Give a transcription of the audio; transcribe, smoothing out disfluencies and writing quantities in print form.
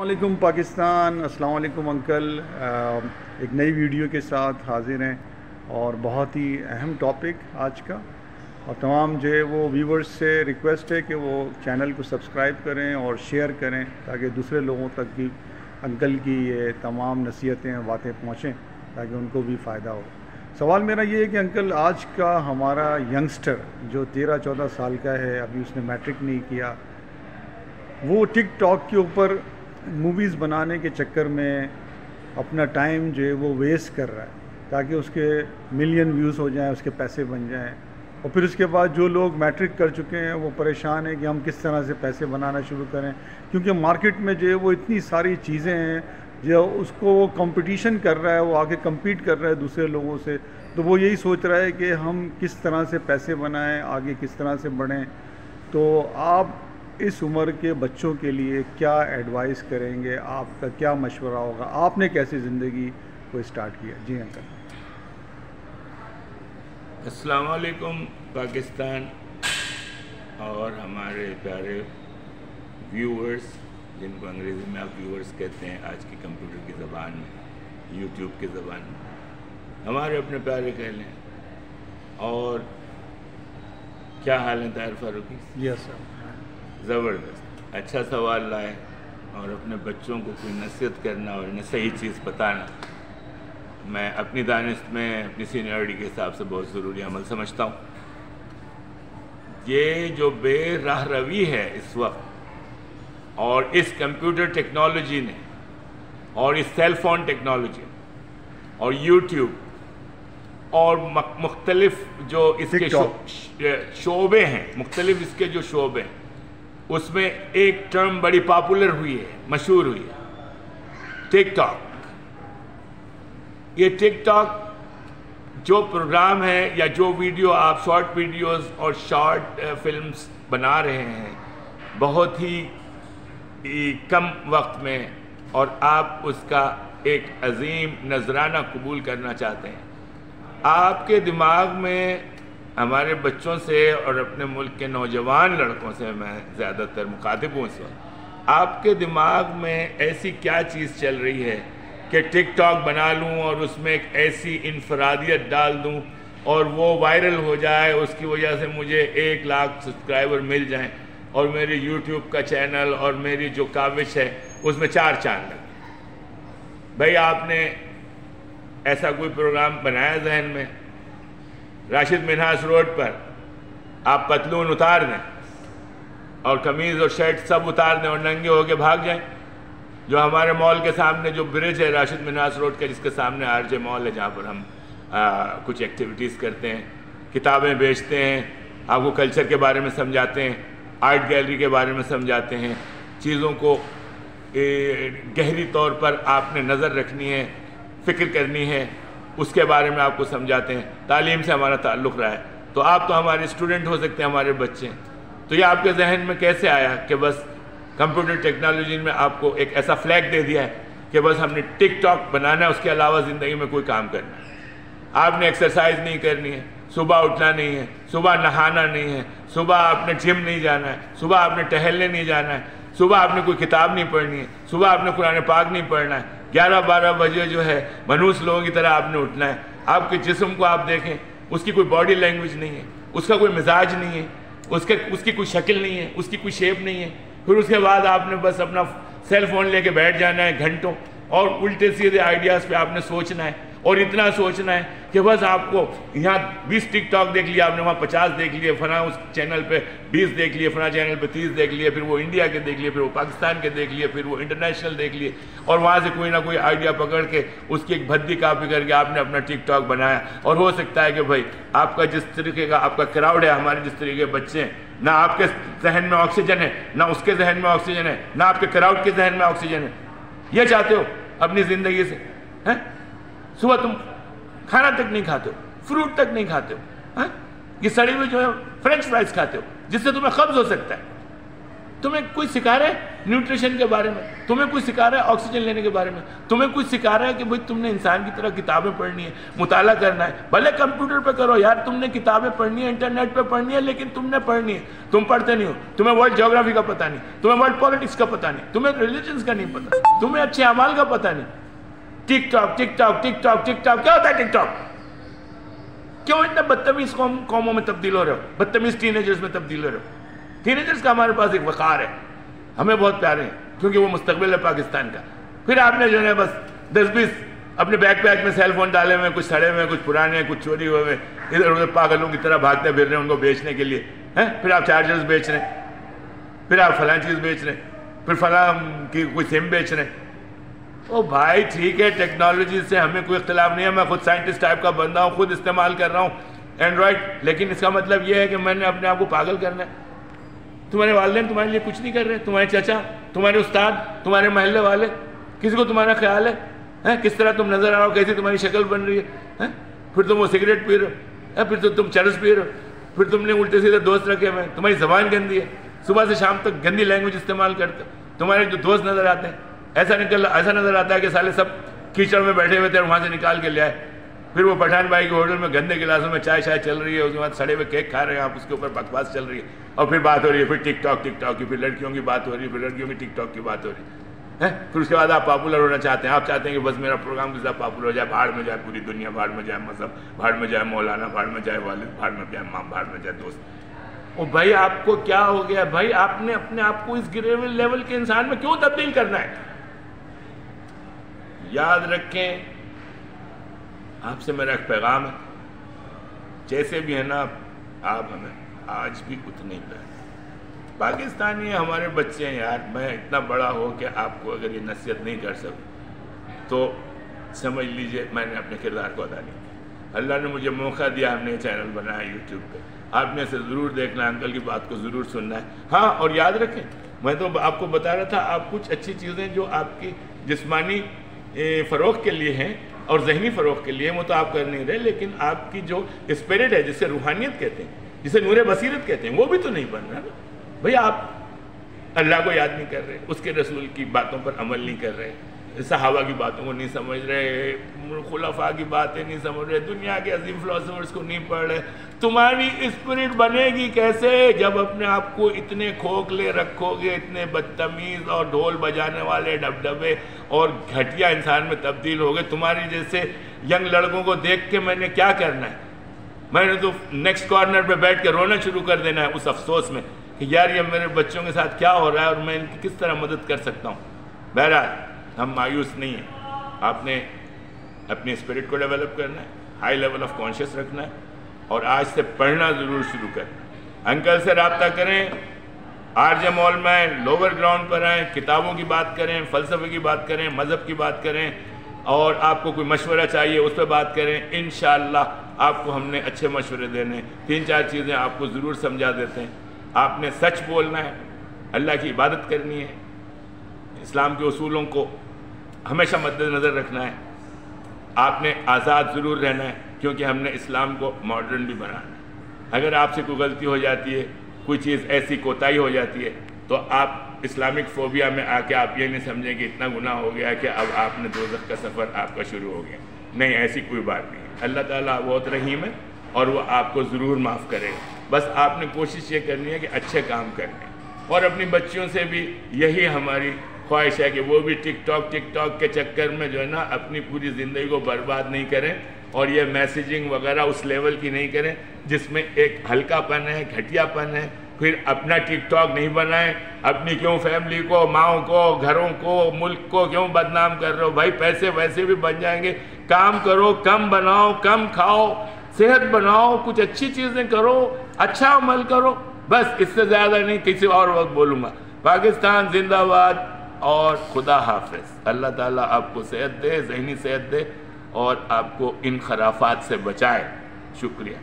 السلام علیکم پاکستان، السلام علیکم انکل۔ ایک نئی ویڈیو کے ساتھ حاضر ہیں اور بہت ہی اہم ٹاپک آج کا، اور تمام جو ہے وہ ویورز سے ریکویسٹ ہے کہ وہ چینل کو سبسکرائب کریں اور شیئر کریں تاکہ دوسرے لوگوں تک بھی انکل کی یہ تمام نصیحتیں باتیں پہنچیں تاکہ ان کو بھی فائدہ ہو۔ سوال میرا یہ ہے کہ انکل، آج کا ہمارا ینگسٹر جو 13-14 سال کا ہے، ابھی اس نے میٹرک نہیں کیا، وہ ٹک ٹاک کے اوپر موویز بنانے کے چکر میں اپنا ٹائم جو ہے وہ ویسٹ کر رہا ہے تاکہ اس کے ملین ویوز ہو جائیں، اس کے پیسے بن جائیں، اور پھر اس کے بعد جو لوگ میٹرک کر چکے ہیں وہ پریشان ہیں کہ ہم کس طرح سے پیسے بنانا شروع کریں، کیونکہ مارکیٹ میں جو ہے وہ اتنی ساری چیزیں ہیں جو اس کو وہ کمپٹیشن کر رہا ہے، وہ آگے کمپیٹ کر رہا ہے دوسرے لوگوں سے، تو وہ یہی سوچ رہا ہے کہ ہم کس طرح سے پیسے بنائیں، آگے کس طرح سے بڑھیں۔ تو آپ اس عمر کے بچوں کے لیے کیا ایڈوائز کریں گے؟ آپ کا کیا مشورہ ہوگا؟ آپ نے کیسے زندگی کو اسٹارٹ کیا؟ جی انکل۔ السلام علیکم پاکستان اور ہمارے پیارے ویورز، جن کو انگریزی میں آپ ویورز کہتے ہیں آج کی کمپیوٹر کی زبان میں، یوٹیوب کی زبان میں، ہمارے اپنے پیارے کہہ لیں۔ اور کیا حال ہے طاہر فاروقی؟ یس سر۔ زبردست، اچھا سوال لائے، اور اپنے بچوں کو کوئی نصیحت کرنا اور انہیں صحیح چیز بتانا میں اپنی دانست میں اپنی سینئرٹی کے حساب سے بہت ضروری عمل سمجھتا ہوں۔ یہ جو بے راہ روی ہے اس وقت، اور اس کمپیوٹر ٹیکنالوجی نے، اور اس سیل فون ٹیکنالوجی اور یوٹیوب اور مختلف جو اس کے شعبے ہیں، مختلف اس کے جو شعبے ہیں، اس میں ایک ٹرم بڑی پاپولر ہوئی ہے، مشہور ہوئی ہے، ٹک ٹاک۔ یہ ٹک ٹاک جو پروگرام ہے یا جو ویڈیو آپ شارٹ ویڈیوز اور شارٹ فلمز بنا رہے ہیں بہت ہی کم وقت میں، اور آپ اس کا ایک عظیم نذرانہ قبول کرنا چاہتے ہیں، آپ کے دماغ میں، ہمارے بچوں سے اور اپنے ملک کے نوجوان لڑکوں سے میں زیادہ تر مخاطب ہوں اس وقت، آپ کے دماغ میں ایسی کیا چیز چل رہی ہے کہ ٹک ٹاک بنا لوں اور اس میں ایک ایسی انفرادیت ڈال دوں اور وہ وائرل ہو جائے، اس کی وجہ سے مجھے 1 لاکھ سبسکرائبر مل جائیں اور میرے یوٹیوب کا چینل اور میری جو کاوش ہے اس میں 4 چاند لگیں؟ بھائی، آپ نے ایسا کوئی پروگرام بنایا ذہن میں؟ راشد منہاس روڈ پر آپ پتلون اتار دیں اور قمیض اور شرٹ سب اتار دیں اور ننگے ہو کے بھاگ جائیں؟ جو ہمارے مال کے سامنے جو برج ہے راشد منہاس روڈ کا، جس کے سامنے RJ مال ہے، جہاں پر ہم کچھ ایکٹیویٹیز کرتے ہیں، کتابیں بیچتے ہیں، آپ کو کلچر کے بارے میں سمجھاتے ہیں، آرٹ گیلری کے بارے میں سمجھاتے ہیں، چیزوں کو گہری طور پر آپ نے نظر رکھنی ہے، فکر کرنی ہے، اس کے بارے میں آپ کو سمجھاتے ہیں۔ تعلیم سے ہمارا تعلق رہا ہے، تو آپ تو ہمارے اسٹوڈنٹ ہو سکتے ہیں، ہمارے بچے ہیں، تو یہ آپ کے ذہن میں کیسے آیا کہ بس کمپیوٹر ٹیکنالوجی میں آپ کو ایک ایسا فلیگ دے دیا ہے کہ بس ہم نے ٹک ٹاک بنانا ہے، اس کے علاوہ زندگی میں کوئی کام کرنا ہے؟ آپ نے ایکسرسائز نہیں کرنی ہے، صبح اٹھنا نہیں ہے، صبح نہانا نہیں ہے، صبح آپ نے جم نہیں جانا ہے، صبح آپ نے ٹہلنے نہیں جانا ہے، صبح آپ نے کوئی کتاب نہیں پڑھنی ہے، صبح آپ نے قرآن پاک نہیں پڑھنا ہے، 11-12 بجے جو ہے منحوس لوگوں کی طرح آپ نے اٹھنا ہے۔ آپ کے جسم کو آپ دیکھیں، اس کی کوئی باڈی لینگویج نہیں ہے، اس کا کوئی مزاج نہیں ہے، اس کی کوئی شکل نہیں ہے، اس کی کوئی شیپ نہیں ہے، پھر اس کے بعد آپ نے بس اپنا سیل فون لے کے بیٹھ جانا ہے گھنٹوں، اور الٹے سیدھے آئیڈیاز پہ آپ نے سوچنا ہے، اور اتنا سوچنا ہے کہ بس آپ کو یہاں 20 ٹک ٹاک دیکھ لیا آپ نے، وہاں 50 دیکھ لیے، فلاں اس چینل پہ 20 دیکھ لیے، فلاں چینل پہ 30 دیکھ لیے، پھر وہ انڈیا کے دیکھ لیے، پھر وہ پاکستان کے دیکھ لیے، پھر وہ انٹرنیشنل دیکھ لیے، اور وہاں سے کوئی نہ کوئی آئیڈیا پکڑ کے اس کی ایک بھدی کاپی کر کے آپ نے اپنا ٹک ٹاک بنایا۔ اور ہو سکتا ہے کہ بھائی آپ کا جس طریقے کا آپ کا کراؤڈ ہے، ہمارے جس طریقے کے بچے ہیں، نہ آپ کے ذہن میں آکسیجن ہے، نہ اس کے ذہن میں آکسیجن ہے، نہ آپ کے کراؤڈ کے ذہن میں آکسیجن ہے۔ یہ چاہتے ہو اپنی زندگی سے؟ صبح تم کھانا تک نہیں کھاتے ہو، فروٹ تک نہیں کھاتے ہو، یہ سڑی ہوئی جو ہے فرینچ فرائز کھاتے ہو جس سے تمہیں قبض ہو سکتا ہے۔ تمہیں کوئی سکھا رہا ہے نیوٹریشن کے بارے میں، تمہیں کوئی سکھا رہا ہے آکسیجن لینے کے بارے میں، تمہیں کوئی سکھا رہا ہے کہ بھئی تم نے انسان کی طرح کتابیں پڑھنی ہے، مطالعہ کرنا ہے، بھلے کمپیوٹر پہ کرو یار، تم نے کتابیں پڑھنی ہے، انٹرنیٹ پہ پڑھنی ہے، لیکن تم نے پڑھنی ہے. تم پڑھتے نہیں ہو، تمہیں ورلڈ جیوگرافی کا پتہ نہیں، تمہیں ورلڈ پالیٹکس کا پتہ نہیں، تمہیں ریلیجنز کا نہیں پتہ، تمہیں اچھے اعمال کا پتہ نہیں. TikTok TikTok TikTok TikTok, کیا ہوتا ہے ٹک ٹاک؟ کیوں اتنے بدتمیز قوموں میں تبدیل ہو رہے ہو، بدتمیز ٹینیجرز میں تبدیل ہو رہے ہو؟ ٹینیجرز کا ہمارے پاس ایک وقار ہے، ہمیں بہت پیارے ہیں کیونکہ وہ مستقبل ہے پاکستان کا. پھر آپ نے جو ہے بس 10-20 اپنے بیک پیک میں سیل فون ڈالے ہوئے، کچھ سڑے ہوئے، کچھ پرانے، کچھ چوری ہوئے، ادھر ادھر پاگلوں کی طرح بھاگتے پھر رہے ہیں ان کو بیچنے کے لیے. پھر آپ چارجرز بیچ رہے ہیں، پھر آپ فلاں چیز بیچ رہے ہیں، پھر فلاں کی کوئی سم بیچ رہے ہیں. او بھائی ٹھیک ہے، ٹیکنالوجی سے ہمیں کوئی اختلاف نہیں ہے، میں خود سائنٹسٹ ٹائپ کا بندہ ہوں، خود استعمال کر رہا ہوں اینڈرائڈ، لیکن اس کا مطلب یہ ہے کہ میں نے اپنے آپ کو پاگل کرنا ہے. تمہارے والدین تمہارے لیے کچھ نہیں کر رہے، تمہارے چچا، تمہارے استاد، تمہارے محلے والے، کسی کو تمہارا خیال ہے کس طرح تم نظر آ رہا ہو، کیسی تمہاری شکل بن رہی ہے؟ پھر تم وہ سگریٹ پی رہے ہو، پھر تم چرس پی رہے ہو، پھر تم نے الٹے سیدھے دوست رکھے ہوئے، تمہاری زبان گندی ہے، صبح سے شام تک گندی لینگویج استعمال کرتے. تمہارے جو دوست نظر آتے ہیں ایسا نظر آتا ہے کہ سالے سب کیچڑ میں بیٹھے ہوئے تھے اور وہاں سے نکال کے لے آئے. پھر وہ پٹھان بھائی کے ہوٹل میں گندے گلاسوں میں چائے چل رہی ہے، اس کے بعد سڑے ہوئے کیک کھا رہے ہیں آپ، اس کے اوپر بکواس چل رہی ہے، اور پھر بات ہو رہی ہے، پھر ٹک ٹاک کی، پھر لڑکیوں کی بات ہو رہی ہے، پھر لڑکیوں کی ٹک ٹاک کی بات ہو رہی ہے. پھر اس کے بعد آپ پاپولر ہونا چاہتے ہیں، آپ چاہتے ہیں کہ بس میرا پروگرام کس طرح پاپولر ہو جائے، بھاڑ میں جائے پوری دنیا، بھاڑ میں جائے مذہب، بھاڑ میں جائے مولانا، بھاڑ میں جائے والد، بھاڑ میں جائے ماں، بھاڑ میں جائے دوست. او بھائی آپ کو کیا ہو گیا بھائی؟ آپ نے اپنے آپ کو اس گرے ہوئے لیول کے انسان میں کیوں تبدیل کرنا ہے؟ یاد رکھیں، آپ سے میرا ایک پیغام ہے، جیسے بھی ہے نا آپ ہمیں آج بھی اتنے ہی پاکستانی ہیں، ہمارے بچے ہیں یار. میں اتنا بڑا ہو کہ آپ کو اگر یہ نصیحت نہیں کر سکوں تو سمجھ لیجئے میں نے اپنے کردار کو ادا نہیں کیا. اللہ نے مجھے موقع دیا، ہم نے چینل بنایا یوٹیوب پہ، آپ نے اسے ضرور دیکھنا ہے، انکل کی بات کو ضرور سننا ہے. ہاں اور یاد رکھیں، میں تو آپ کو بتا رہا تھا، آپ کچھ اچھی چیزیں جو آپ کی جسمانی فروغ کے لیے ہیں اور ذہنی فروغ کے لیے وہ تو آپ کر نہیں رہے، لیکن آپ کی جو اسپرٹ ہے، جسے روحانیت کہتے ہیں، جسے نور بصیرت کہتے ہیں، وہ بھی تو نہیں بن رہا نا. بھئی آپ اللہ کو یاد نہیں کر رہے، اس کے رسول کی باتوں پر عمل نہیں کر رہے، صحابہ کی باتوں کو نہیں سمجھ رہے، خلفاء کی باتیں نہیں سمجھ رہے، دنیا کے عظیم فلاسفرز کو نہیں پڑھ رہے. تمہاری اسپرٹ بنے گی کیسے جب اپنے آپ کو اتنے کھوکھلے رکھو گے، اتنے بدتمیز اور ڈھول بجانے والے ڈبڈبے اور گھٹیا انسان میں تبدیل ہو گئے؟ تمہاری جیسے ینگ لڑکوں کو دیکھ کے میں نے کیا کرنا ہے؟ میں نے تو نیکسٹ کارنر پہ بیٹھ کے رونا شروع کر دینا ہے اس افسوس میں کہ یار یہ میرے بچوں کے ساتھ کیا ہو رہا ہے اور میں ان کی کس طرح مدد کر سکتا ہوں. بہرحال ہم مایوس نہیں ہیں، آپ نے اپنی اسپرٹ کو ڈیولپ کرنا ہے، ہائی لیول آف کانشیس رکھنا ہے، اور آج سے پڑھنا ضرور شروع کرنا. انکل سے رابطہ کریں، آر جے مال میں آئیں، لوور گراؤنڈ پر آئیں، کتابوں کی بات کریں، فلسفے کی بات کریں، مذہب کی بات کریں، اور آپ کو کوئی مشورہ چاہیے اس پہ بات کریں. انشاءاللہ آپ کو ہم نے اچھے مشورے دینے. 3-4 چیزیں آپ کو ضرور سمجھا دیتے ہیں. آپ نے سچ بولنا ہے، اللہ کی عبادت کرنی ہے، اسلام کے اصولوں کو ہمیشہ مد نظر رکھنا ہے. آپ نے آزاد ضرور رہنا ہے کیونکہ ہم نے اسلام کو ماڈرن بھی بنانا ہے. اگر آپ سے کوئی غلطی ہو جاتی ہے، کوئی چیز ایسی کوتاہی ہو جاتی ہے، تو آپ اسلامک فوبیا میں آ کے آپ یہ نہیں سمجھیں کہ اتنا گناہ ہو گیا کہ اب آپ نے دوزخ کا سفر آپ کا شروع ہو گیا. نہیں، ایسی کوئی بات نہیں ہے. اللہ تعالیٰ بہت رحیم ہے اور وہ آپ کو ضرور معاف کرے گا. بس آپ نے کوشش یہ کرنی ہے کہ اچھے کام کرنے، اور اپنی بچیوں سے بھی یہی ہماری خواہش ہے کہ وہ بھی ٹک ٹاک کے چکر میں جو ہے نا اپنی پوری زندگی کو برباد نہیں کریں، اور یہ میسیجنگ وغیرہ اس لیول کی نہیں کریں جس میں ایک ہلکا پن ہے، گھٹیا پن ہے. پھر اپنا ٹک ٹاک نہیں بنائیں، اپنی کیوں فیملی کو، ماؤں کو، گھروں کو، ملک کو کیوں بدنام کر رہے ہو؟ بھائی پیسے ویسے بھی بن جائیں گے. کام کرو، کم بناؤ، کم کھاؤ، صحت بناؤ، کچھ اچھی چیزیں کرو، اچھا عمل کرو. بس اس سے زیادہ نہیں، کسی اور وقت بولوں گا. پاکستان زندہ باد اور خدا حافظ. اللہ تعالیٰ آپ کو صحت دے، ذہنی صحت دے، اور آپ کو ان خرافات سے بچائے. شکریہ.